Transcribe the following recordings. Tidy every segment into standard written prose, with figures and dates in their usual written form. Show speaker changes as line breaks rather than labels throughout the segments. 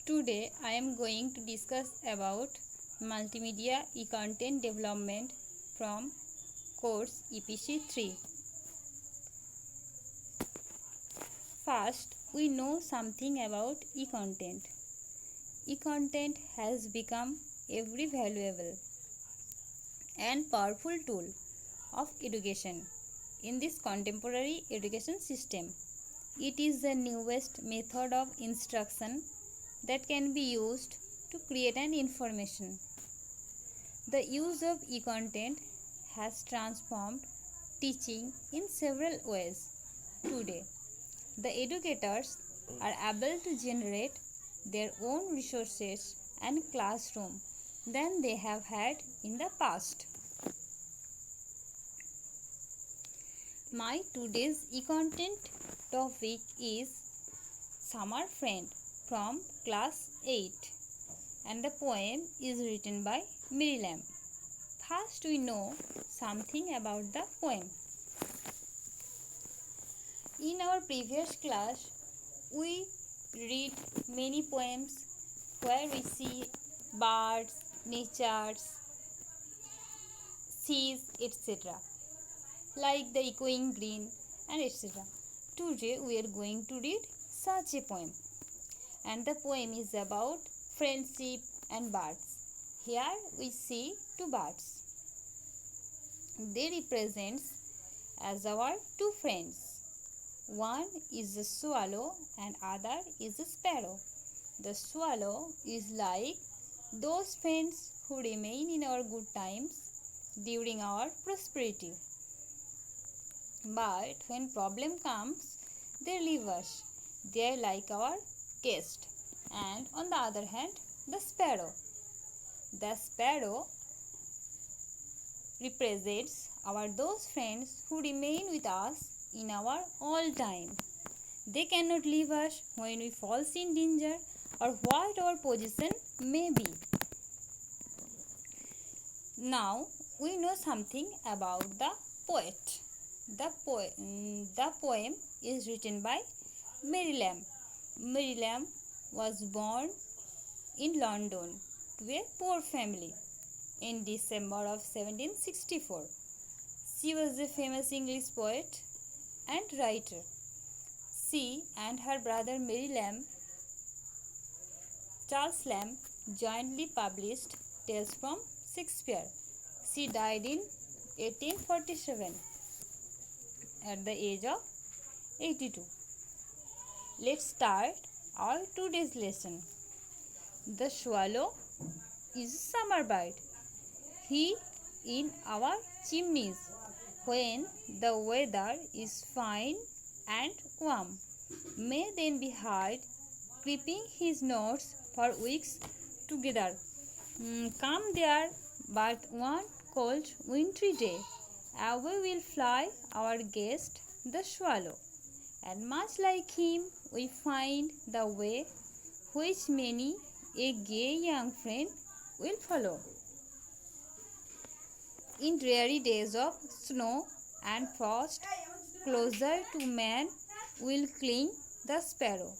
Today I am going to discuss about multimedia e-content development from course EPC 3. First, we know something about e-content. E-content has become a very valuable and powerful tool of education in this contemporary education system. It is the newest method of instruction that can be used to create an information. The use of e-content has transformed teaching in several ways. Today, the educators are able to generate their own resources and classroom than they have had in the past. My today's e-content topic is Summer Friend from class 8 and the poem is written by Miriam. First we know something about the poem. In our previous class we read many poems where we see birds, natures, seas, etc. like the echoing green and etc. Today we are going to read such a poem, and the poem is about friendship and birds. Here we see two birds. They represent as our two friends. One is a swallow and other is a sparrow. The swallow is like those friends who remain in our good times during our prosperity. But when problem comes, they leave us. They are like our guest. And on the other hand, the sparrow. The sparrow represents our those friends who remain with us in our all time. They cannot leave us when we fall in danger or what our position may be. Now we know something about the poet. The poem is written by Mary Lamb. Mary Lamb was born in London to a poor family in December of 1764. She was a famous English poet and writer. She and her brother Charles Lamb, jointly published Tales from Shakespeare. She died in 1847 at the age of 82. Let's start our today's lesson. The swallow is a summer bird. He in our chimneys when the weather is fine and warm. May then be heard creeping his notes for weeks together. Come there, but one cold wintry day, away will fly our guest, the swallow, and much like him we find the way which many a gay young friend will follow. In dreary days of snow and frost, closer to man will cling the sparrow.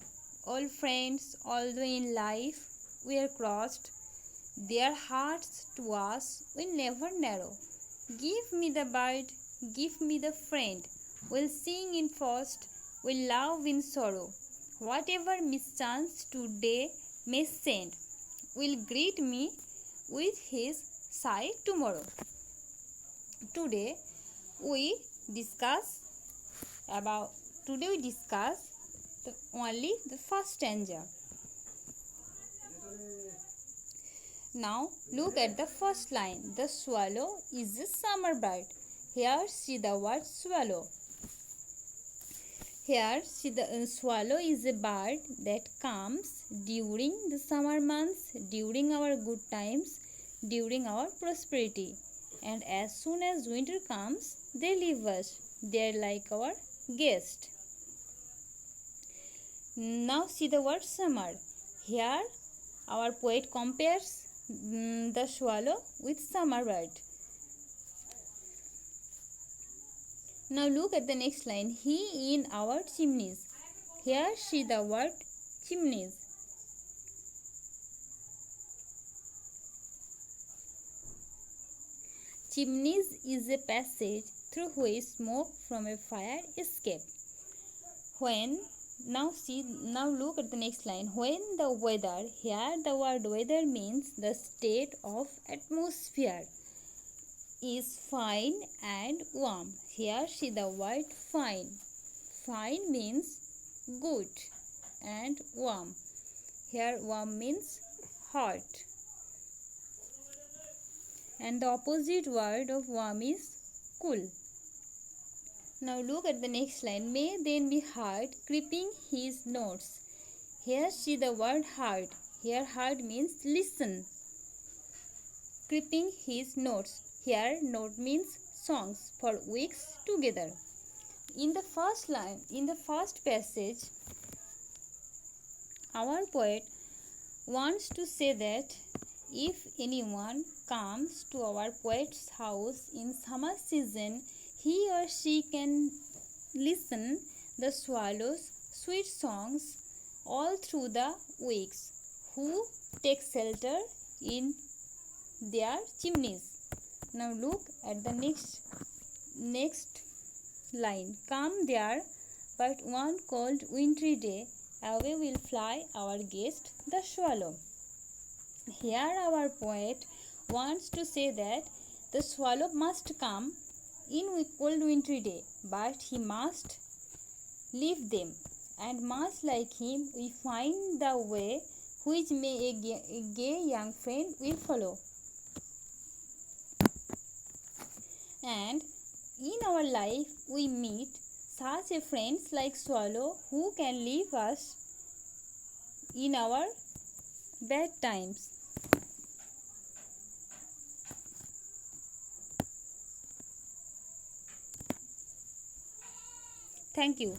Old friends, although in life we are crossed, their hearts to us will never narrow. Give me the bird, give me the friend. We'll sing in frost, we'll love in sorrow. Whatever mischance today may send, will greet me with his sigh tomorrow. Today we discuss only the first stanza. Now look at the first line. The swallow is a summer bird. Here see the word swallow. Here see the swallow is a bird that comes during the summer months, during our good times, during our prosperity. And as soon as winter comes, they leave us. They are like our guest. Now see the word summer. Here our poet compares the swallow with summer bird. Now look at the next line. He in our chimneys. Here see the word chimneys. Chimneys is a passage through which smoke from a fire escape. Now look at the next line. When the weather, here the word weather means the state of atmosphere, is fine and warm. Here see the word fine. Fine means good and warm. Here warm means hot. And the opposite word of warm is cool. Now look at the next line. May then be heard creeping his notes. Here see the word heard. Here heard means listen. Creeping his notes. Here note means songs for weeks together. In the first passage, our poet wants to say that if anyone comes to our poet's house in summer season, he or she can listen the swallows' sweet songs all through the weeks, who take shelter in their chimneys. Now look at the next line. Come there, but one cold wintry day, away will fly our guest the swallow. Here our poet wants to say that the swallow must come in a cold wintry day, but he must leave them, and much like him we find the way which may a gay young friend will follow. And in our life we meet such a friends like swallow who can leave us in our bad times. Thank you.